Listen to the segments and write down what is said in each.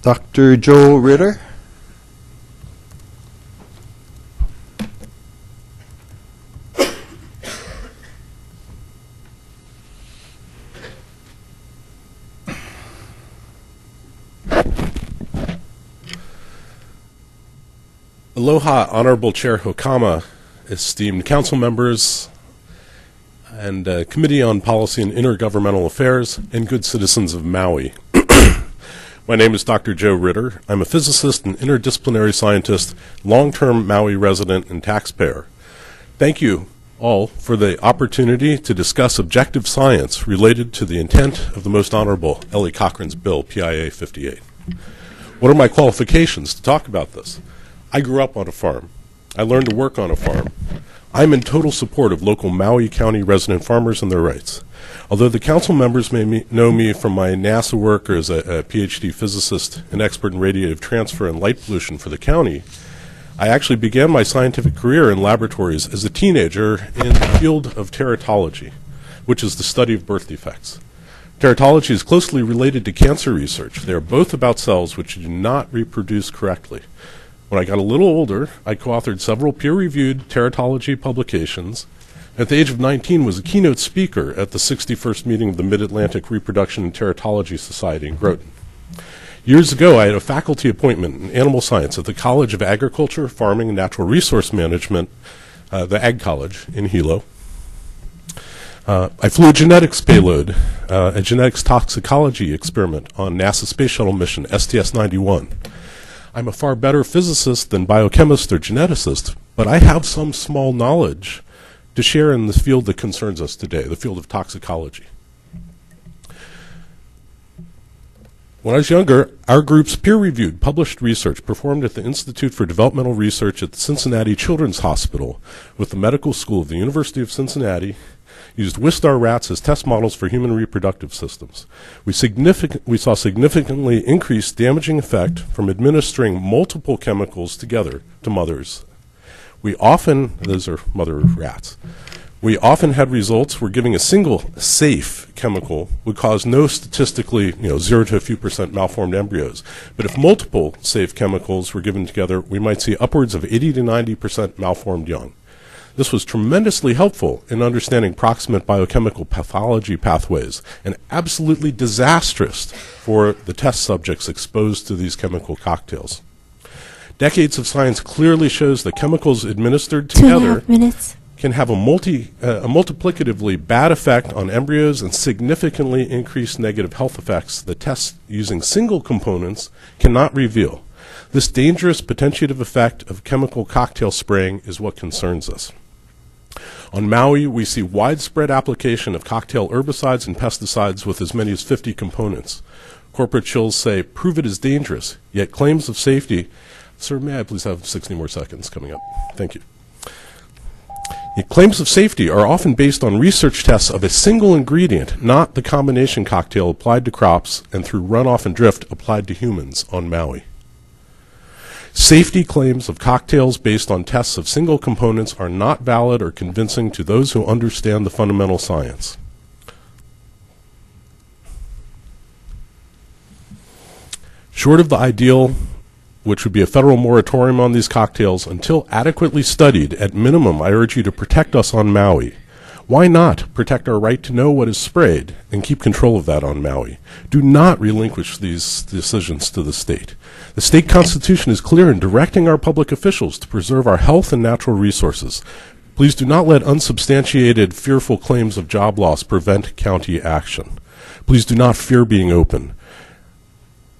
Dr. Joe Ritter. Aloha, Honorable Chair Hokama, esteemed council members, and Committee on Policy and Intergovernmental Affairs, and good citizens of Maui. My name is Dr. Joe Ritter. I'm a physicist and interdisciplinary scientist, long-term Maui resident and taxpayer. Thank you all for the opportunity to discuss objective science related to the intent of the Most Honorable Ellie Cochran's bill, PIA 58. What are my qualifications to talk about this? I grew up on a farm. I learned to work on a farm. I'm in total support of local Maui County resident farmers and their rights. Although the council members may know me from my NASA work or as a PhD physicist and expert in radiative transfer and light pollution for the county, I actually began my scientific career in laboratories as a teenager in the field of teratology, which is the study of birth defects. Teratology is closely related to cancer research. They are both about cells which do not reproduce correctly. When I got a little older, I co-authored several peer-reviewed teratology publications. At the age of 19, was a keynote speaker at the 61st meeting of the Mid-Atlantic Reproduction and Teratology Society in Groton. Years ago, I had a faculty appointment in animal science at the College of Agriculture, Farming, and Natural Resource Management, the Ag College in Hilo. I flew a genetics payload, a genetics toxicology experiment on NASA Space Shuttle mission STS-91. I'm a far better physicist than biochemist or geneticist, but I have some small knowledge to share in the field that concerns us today, the field of toxicology. When I was younger, our group's peer-reviewed, published research performed at the Institute for Developmental Research at the Cincinnati Children's Hospital with the Medical School of the University of Cincinnati used Wistar rats as test models for human reproductive systems. We saw significantly increased damaging effect from administering multiple chemicals together to mothers. Those are mother rats. We often had results where giving a single safe chemical would cause no statistically, 0 to a few % malformed embryos. But if multiple safe chemicals were given together, we might see upwards of 80 to 90% malformed young. This was tremendously helpful in understanding proximate biochemical pathology pathways and absolutely disastrous for the test subjects exposed to these chemical cocktails. Decades of science clearly shows that chemicals administered together can have a multiplicatively bad effect on embryos and significantly increase negative health effects that tests using single components cannot reveal. This dangerous potentiative effect of chemical cocktail spraying is what concerns us. On Maui, we see widespread application of cocktail herbicides and pesticides with as many as 50 components. Corporate chills say, prove it is dangerous, yet claims of safety. Sir, may I please have 60 more seconds coming up? Thank you. Yet claims of safety are often based on research tests of a single ingredient, not the combination cocktail applied to crops and through runoff and drift applied to humans on Maui. Safety claims of cocktails based on tests of single components are not valid or convincing to those who understand the fundamental science. Short of the ideal, which would be a federal moratorium on these cocktails, until adequately studied, at minimum, I urge you to protect us on Maui. Why not protect our right to know what is sprayed and keep control of that on Maui? Do not relinquish these decisions to the state. The state constitution is clear in directing our public officials to preserve our health and natural resources. Please do not let unsubstantiated, fearful claims of job loss prevent county action. Please do not fear being open.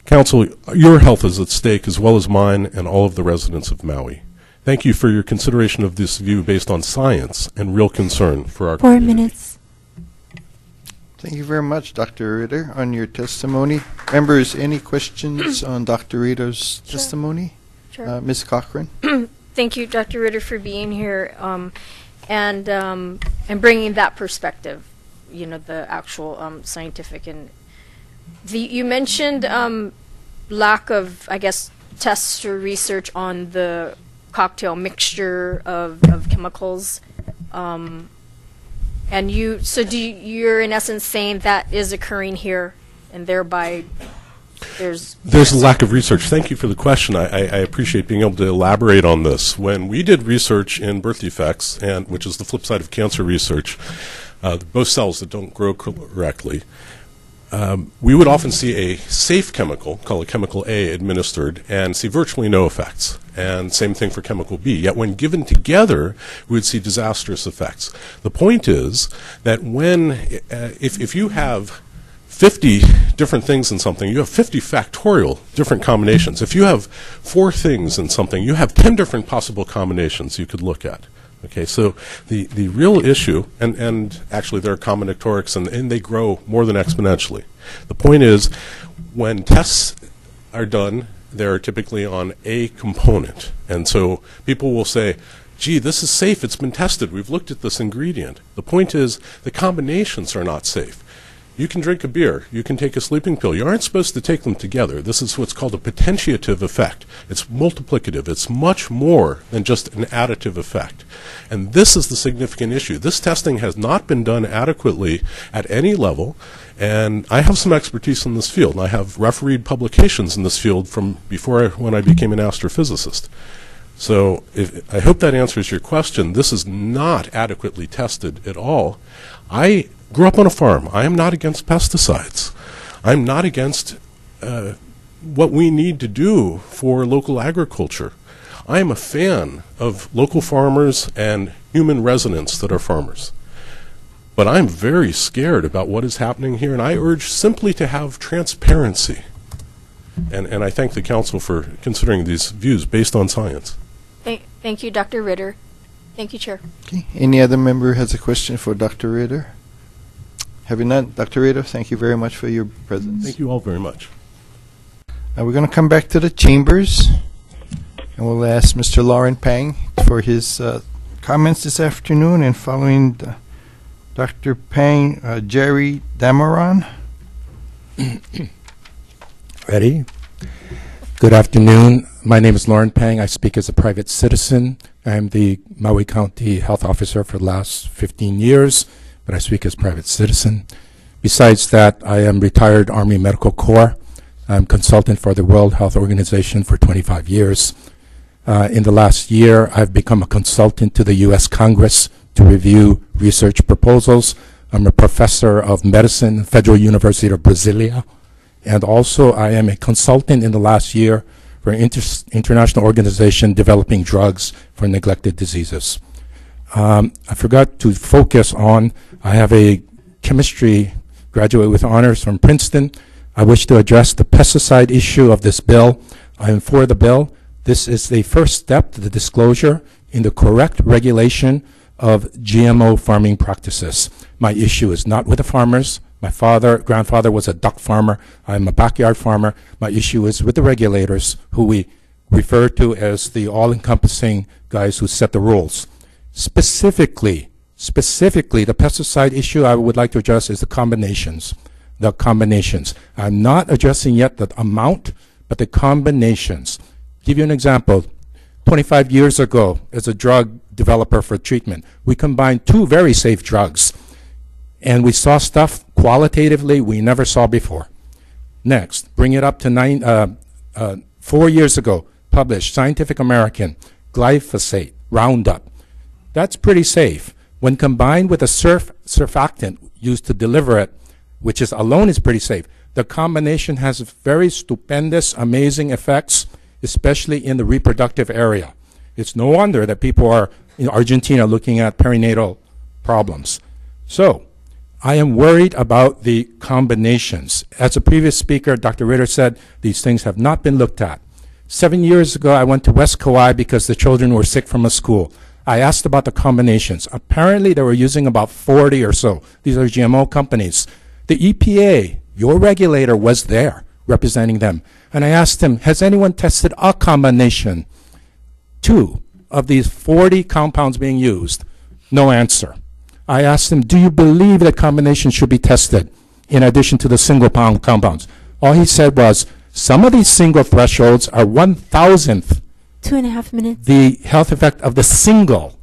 Council, your health is at stake as well as mine and all of the residents of Maui. Thank you for your consideration of this view based on science and real concern for our community. 4 minutes. Thank you very much, Dr. Ritter, on your testimony. Members, any questions on Dr. Ritter's testimony? Sure. Ms. Cochran? Thank you, Dr. Ritter, for being here and bringing that perspective, the actual scientific. And you mentioned lack of, I guess, tests or research on the cocktail mixture of chemicals. And you're in essence saying that is occurring here and thereby There's a lack of research. Thank you for the question. I appreciate being able to elaborate on this. When we did research in birth defects, and which is the flip side of cancer research, both cells that don't grow correctly, we would often see a safe chemical, called chemical A, administered and see virtually no effects. And same thing for chemical B. Yet when given together, we would see disastrous effects. The point is that when, if you have 50 different things in something, you have 50 factorial different combinations. If you have 4 things in something, you have 10 different possible combinations you could look at. Okay, so the real issue, and actually there are combinatorics, and they grow more than exponentially. The point is, when tests are done, they're typically on a component. And so people will say, gee, this is safe, it's been tested, we've looked at this ingredient. The point is, the combinations are not safe. You can drink a beer, you can take a sleeping pill. You aren't supposed to take them together. This is what's called a potentiative effect. It's multiplicative. It's much more than just an additive effect. And this is the significant issue. This testing has not been done adequately at any level, and I have some expertise in this field. I have refereed publications in this field from when I became an astrophysicist. So I hope that answers your question. This is not adequately tested at all. I grew up on a farm. I am not against pesticides. I'm not against what we need to do for local agriculture. I am a fan of local farmers and human residents that are farmers. But I'm very scared about what is happening here, and I urge simply to have transparency. And I thank the Council for considering these views based on science. Thank you, Dr. Ritter. Thank you, Chair. Okay. Any other member has a question for Dr. Ritter? Having none, Dr. Ritter, thank you very much for your presence. Thank you all very much. We're going to come back to the chambers, and we'll ask Mr. Lorrin Pang for his comments this afternoon, and following Dr. Pang, Jerry Dameron. Ready? Good afternoon. My name is Lorrin Pang. I speak as a private citizen. I am the Maui County Health Officer for the last 15 years, but I speak as a private citizen. Besides that, I am retired Army Medical Corps. I'm consultant for the World Health Organization for 25 years. In the last year, I've become a consultant to the U.S. Congress to review research proposals. I'm a professor of medicine at Federal University of Brasilia. And also, I am a consultant in the last year for an international organization developing drugs for neglected diseases. I forgot to focus on, I have a chemistry graduate with honors from Princeton. I wish to address the pesticide issue of this bill. I am for the bill. This is the first step to the disclosure in the correct regulation of GMO farming practices. My issue is not with the farmers. My grandfather was a duck farmer. I'm a backyard farmer. My issue is with the regulators, who we refer to as the all-encompassing guys who set the rules. Specifically, the pesticide issue I would like to address is the combinations. The combinations. I'm not addressing yet the amount, but the combinations. Give you an example. 25 years ago, as a drug developer for treatment, we combined 2 very safe drugs. And we saw stuff qualitatively we never saw before. Next, bring it up to 4 years ago, published Scientific American, glyphosate, Roundup. That's pretty safe. When combined with a surfactant used to deliver it, which is alone is pretty safe, the combination has very stupendous, amazing effects, especially in the reproductive area. It's no wonder that people are in Argentina looking at perinatal problems. So, I am worried about the combinations. As a previous speaker, Dr. Ritter said, these things have not been looked at. 7 years ago, I went to West Kauai because the children were sick from a school. I asked about the combinations. Apparently, they were using about 40 or so. These are GMO companies. The EPA, your regulator, was there representing them. And I asked him, has anyone tested a combination? 2 of these 40 compounds being used. No answer. I asked him, do you believe that combinations should be tested in addition to the single compounds? All he said was, some of these single thresholds are 1,000th 2.5 minutes. the health effect of the single.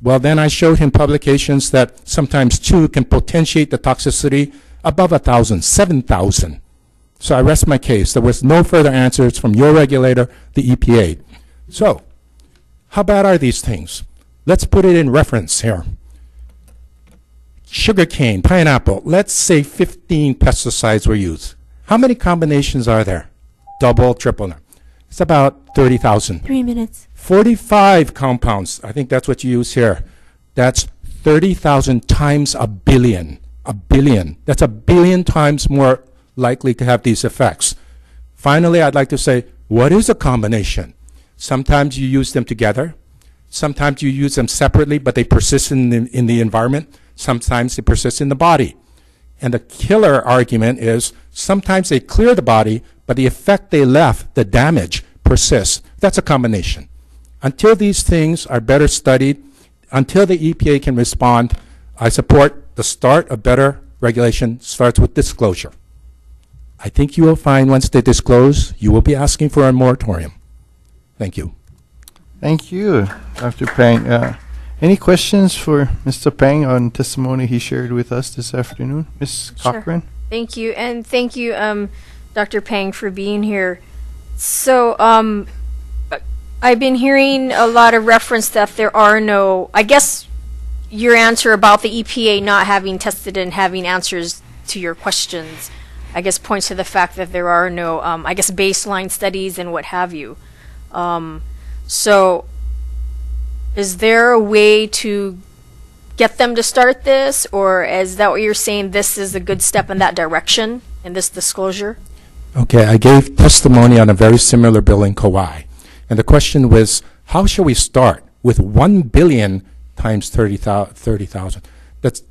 Well, then I showed him publications that sometimes 2 can potentiate the toxicity above 1,000, 7,000. So I rest my case. There was no further answers from your regulator, the EPA. So, how bad are these things? Let's put it in reference here. Sugarcane, pineapple, let's say 15 pesticides were used. How many combinations are there? Double, triple. It's about 30,000. 3 minutes. 45 compounds. I think that's what you use here. That's 30,000 times a billion. A billion. That's a billion times more likely to have these effects. Finally, I'd like to say, what is a combination? Sometimes you use them together. Sometimes you use them separately, but they persist in the environment. Sometimes they persist in the body. And the killer argument is sometimes they clear the body, but the effect they left, the damage, persists. That's a combination. Until these things are better studied, until the EPA can respond, I support the start of better regulation starts with disclosure. I think you will find once they disclose, you will be asking for a moratorium. Thank you. Thank you, Dr. Pang. Any questions for Mr. Pang on testimony he shared with us this afternoon? Ms. Cochran? Sure. Thank you, and thank you, Dr. Pang, for being here. So, I've been hearing a lot of reference that there are no, I guess your answer about the EPA not having tested and having answers to your questions, I guess points to the fact that there are no, I guess, baseline studies and what have you. So, is there a way to get them to start this, or is that what you're saying, this is a good step in that direction, in this disclosure? Okay, I gave testimony on a very similar bill in Kauai. And the question was, how shall we start with 1 billion times 30,000? That's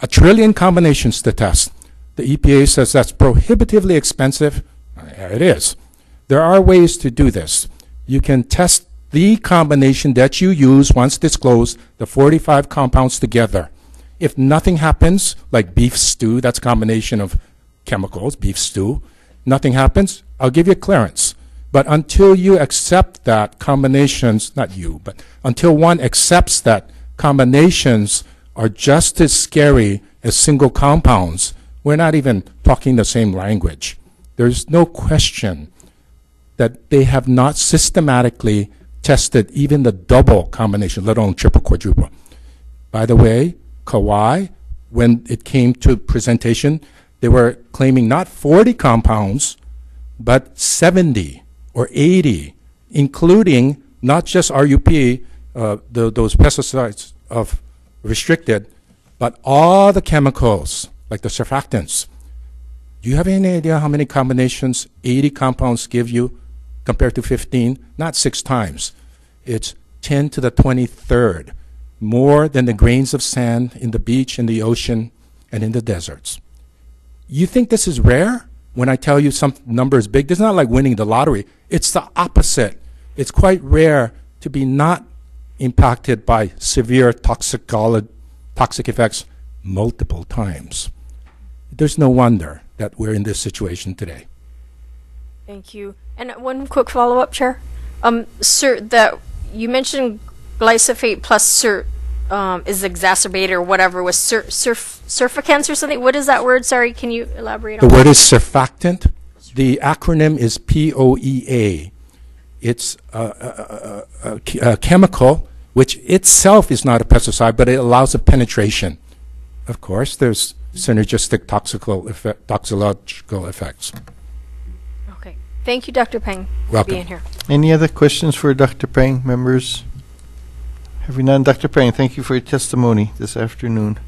a trillion combinations to test. The EPA says that's prohibitively expensive. It is. There are ways to do this. You can test the combination that you use once disclosed, the 45 compounds together. If nothing happens, like beef stew, that's a combination of chemicals, beef stew, nothing happens, I'll give you clearance. But until you accept that combinations, not you, but until one accepts that combinations are just as scary as single compounds, we're not even talking the same language. There's no question that they have not systematically tested even the double combination, let alone triple, quadruple. By the way, Kauai, when it came to presentation, they were claiming not 40 compounds, but 70 or 80, including not just RUP, those pesticides of restricted, but all the chemicals, like the surfactants. Do you have any idea how many combinations 80 compounds give you compared to 15? Not 6 times. It's 10 to the 23rd, more than the grains of sand in the beach, in the ocean, and in the deserts. You think this is rare? When I tell you some number is big, it's not like winning the lottery. It's the opposite. It's quite rare to be not impacted by severe toxic effects multiple times. There's no wonder that we're in this situation today. Thank you. And one quick follow-up, Chair. Sir, that you mentioned glyphosate plus is exacerbated or whatever with surfactants or something. What is that word? Sorry, can you elaborate on The that? word is surfactant. The acronym is POEA. It's a chemical which itself is not a pesticide, but it allows a penetration. Of course, there's synergistic toxicological effects. Okay. Thank you, Dr. Pang, for Welcome. being here. Any other questions for Dr. Pang, members? Having none, Dr. Pang, thank you for your testimony this afternoon.